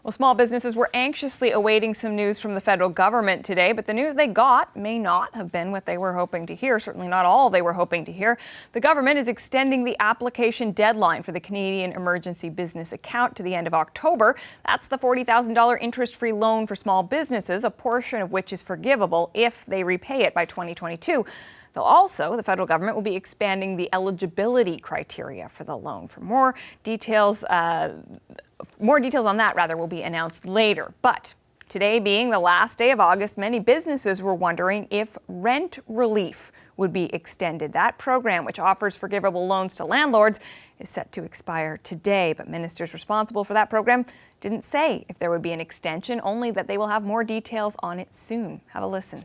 Well, small businesses were anxiously awaiting some news from the federal government today, but the news they got may not have been what they were hoping to hear, certainly not all they were hoping to hear. The government is extending the application deadline for the Canadian Emergency Business Account to the end of October. That's the $40,000 interest-free loan for small businesses, a portion of which is forgivable if they repay it by 2022. The federal government will be expanding the eligibility criteria for the loan. For more details on that will be announced later. But today being the last day of August, many businesses were wondering if rent relief would be extended. That program, which offers forgivable loans to landlords, is set to expire today. But ministers responsible for that program didn't say if there would be an extension, only that they will have more details on it soon. Have a listen.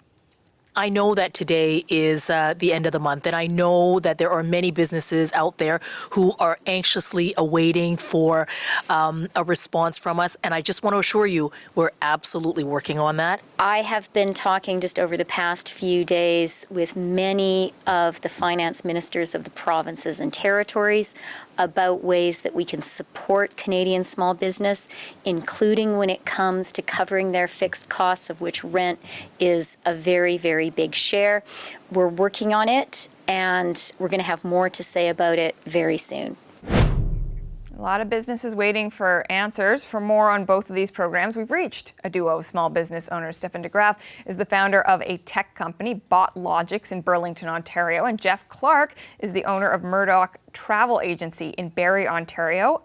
I know that today is the end of the month, and I know that there are many businesses out there who are anxiously awaiting for a response from us. And I just want to assure you, we're absolutely working on that. I have been talking just over the past few days with many of the finance ministers of the provinces and territories about ways that we can support Canadian small business, including when it comes to covering their fixed costs, of which rent is a very, very big share. We're working on it, and we're going to have more to say about it very soon. A lot of businesses waiting for answers. For more on both of these programs, we've reached a duo of small business owners. Stephen DeGraff is the founder of a tech company, BotLogix, in Burlington, Ontario. And Jeff Clark is the owner of Murdoch Travel Agency in Barrie, Ontario.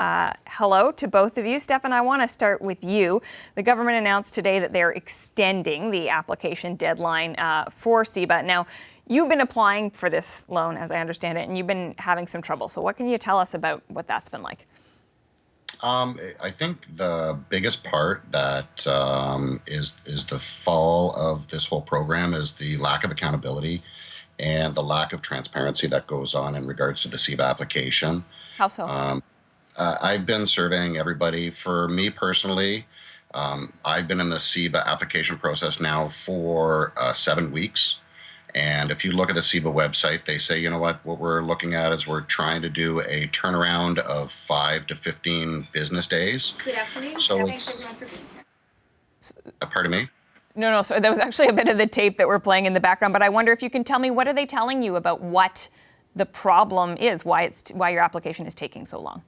Hello to both of you. Stephen, I want to start with you. The government announced today that they're extending the application deadline for CEBA. Now, you've been applying for this loan, as I understand it, and you've been having some trouble. So what can you tell us about what that's been like? I think the biggest part that is the fall of this whole program is the lack of accountability and the lack of transparency that goes on in regards to the CEBA application. How so? I've been surveying everybody. For me personally, I've been in the CEBA application process now for 7 weeks. And if you look at the CEBA website, they say, you know what we're looking at is we're trying to do a turnaround of 5 to 15 business days. Good afternoon. So Thanks everyone for being here. Pardon me? No, so that was actually a bit of the tape that we're playing in the background, but I wonder if you can tell me, what are they telling you about what the problem is, why your application is taking so long?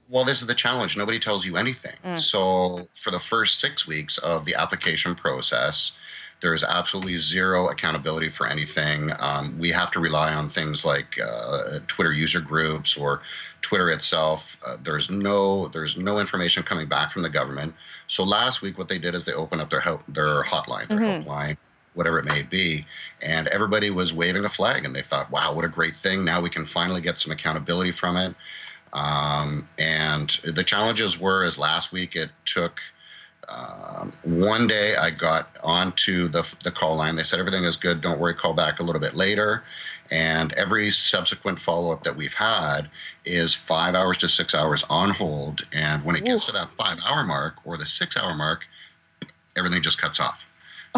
Well, this is the challenge. Nobody tells you anything. So for the first 6 weeks of the application process, there's absolutely zero accountability for anything. We have to rely on things like Twitter user groups or Twitter itself. There's no information coming back from the government. So last week, what they did is they opened up their hotline, their helpline, whatever it may be, and everybody was waving a flag, and they thought, "Wow, what a great thing! Now we can finally get some accountability from it." And the challenges were, as last week it took. One day I got onto the call line. They said, everything is good, don't worry, call back a little bit later. And every subsequent follow-up that we've had is 5 hours to 6 hours on hold. And when it gets to that 5 hour mark or the 6 hour mark, everything just cuts off.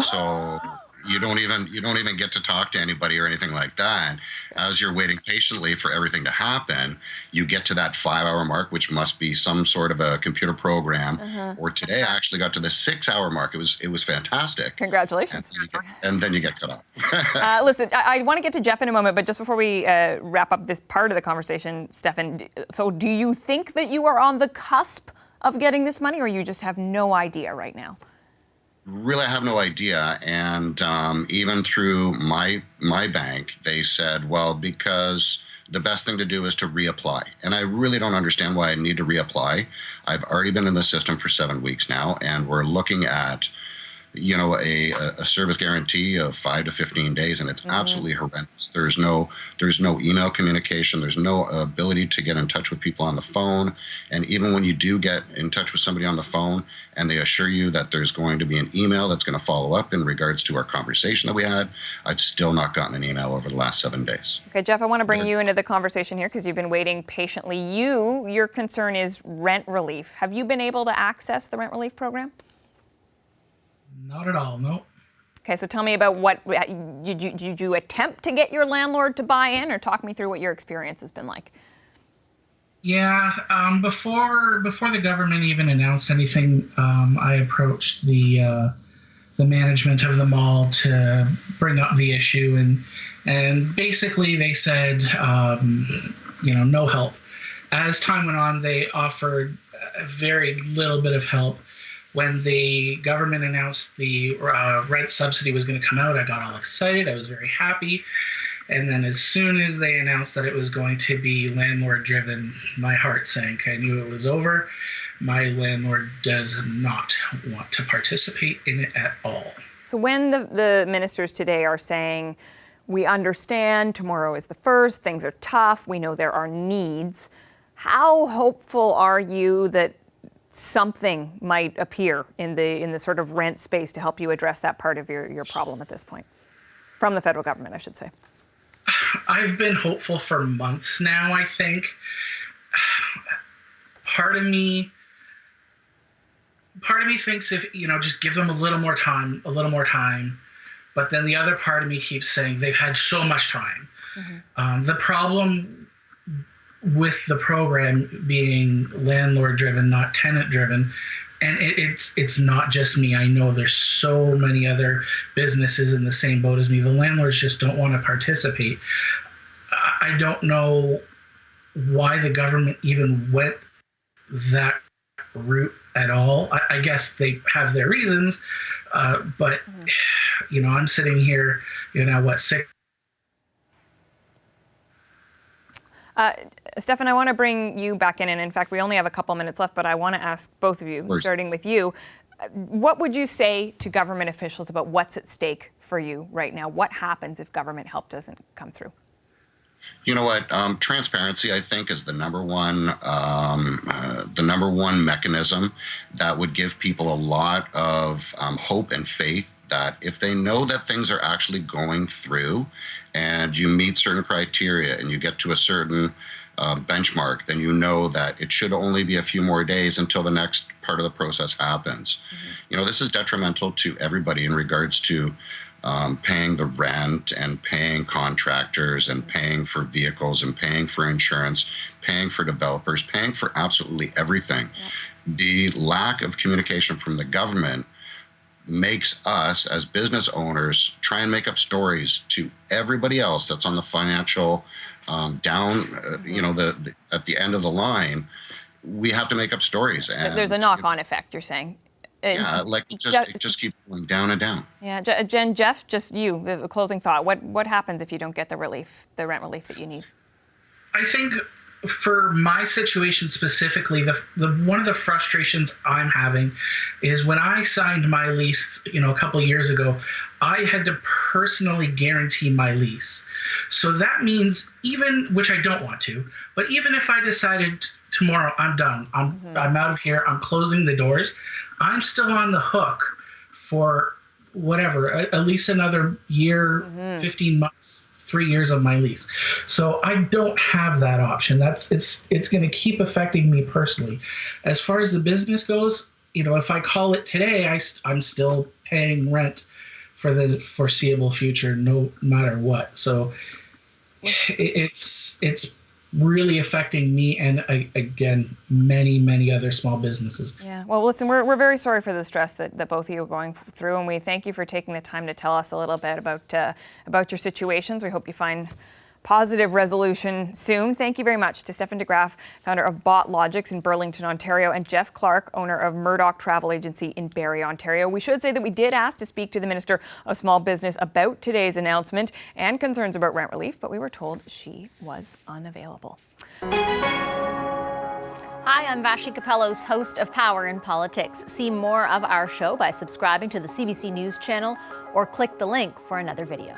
So you don't even get to talk to anybody or anything like that. As you're waiting patiently for everything to happen, you get to that 5 hour mark, which must be some sort of a computer program. Or today I actually got to the 6 hour mark. It was fantastic. Congratulations. And then you get cut off. Listen, I want to get to Jeff in a moment, but just before we wrap up this part of the conversation, Stephen, so do you think that you are on the cusp of getting this money, or you just have no idea right now? Really, I have no idea. And even through my bank, they said, well, because the best thing to do is to reapply. And I really don't understand why I need to reapply. I've already been in the system for 7 weeks now, and we're looking at, a service guarantee of 5 to 15 days, and it's absolutely horrendous. There's no email communication. There's no ability to get in touch with people on the phone. And even when you do get in touch with somebody on the phone and they assure you that there's going to be an email that's going to follow up in regards to our conversation that we had, I've still not gotten an email over the last 7 days. Okay, Jeff, I want to bring you into the conversation here because you've been waiting patiently. Your concern is rent relief. Have you been able to access the rent relief program? Not at all, no. Okay, so tell me about did you attempt to get your landlord to buy in, or talk me through what your experience has been like? Yeah, before the government even announced anything, I approached the management of the mall to bring up the issue, and basically they said, no help. As time went on, they offered a very little bit of help. When the government announced the rent subsidy was going to come out, I got all excited. I was very happy. And then as soon as they announced that it was going to be landlord-driven, my heart sank. I knew it was over. My landlord does not want to participate in it at all. So when the ministers today are saying, we understand tomorrow is the first, things are tough, we know there are needs, how hopeful are you that something might appear in the sort of rent space to help you address that part of your problem at this point? From the federal government, I should say. I've been hopeful for months now, I think. Part of me thinks if, just give them a little more time. But then the other part of me keeps saying they've had so much time. Mm-hmm. The problem with the program being landlord-driven, not tenant-driven, and it's not just me. I know there's so many other businesses in the same boat as me. The landlords just don't want to participate. I don't know why the government even went that route at all. I guess they have their reasons, but I'm sitting here, six. Stefan, I want to bring you back in, and in fact, we only have a couple minutes left, but I want to ask both of you, starting with you. What would you say to government officials about what's at stake for you right now? What happens if government help doesn't come through? You know what? Transparency, I think, is the number one mechanism that would give people a lot of hope and faith that if they know that things are actually going through and you meet certain criteria and you get to a certain benchmark, then you know that it should only be a few more days until the next part of the process happens. Mm-hmm. This is detrimental to everybody in regards to paying the rent and paying contractors and paying for vehicles and paying for insurance, paying for developers, paying for absolutely everything. Yeah. The lack of communication from the government makes us as business owners try and make up stories to everybody else that's on the financial at the end of the line. We have to make up stories. And there's a knock-on effect, you're saying. Yeah, it just keeps going down and down. Yeah, Jen, Jeff, just you, the closing thought. What happens if you don't get the rent relief that you need? I think for my situation specifically, the one of the frustrations I'm having is when I signed my lease, a couple of years ago, I had to personally guarantee my lease. So that means which I don't want to, but even if I decided tomorrow I'm done, I'm out of here, I'm closing the doors, I'm still on the hook for whatever, at least another year, 15 months, 3 years of my lease. So I don't have that option. It's going to keep affecting me personally. As far as the business goes, if I call it today, I'm still paying rent for the foreseeable future, no matter what. So it's really affecting me and, again, many other small businesses. Yeah. Well, listen, we're very sorry for the stress that both of you are going through, and we thank you for taking the time to tell us a little bit about your situations. We hope you find positive resolution soon. Thank you very much to Stefan DeGraaf, founder of Bot Logics in Burlington, Ontario, and Jeff Clark, owner of Murdoch Travel Agency in Barrie, Ontario. We should say that we did ask to speak to the Minister of Small Business about today's announcement and concerns about rent relief, but we were told she was unavailable. Hi, I'm Vashi Capellos, host of Power in Politics. See more of our show by subscribing to the CBC News channel or click the link for another video.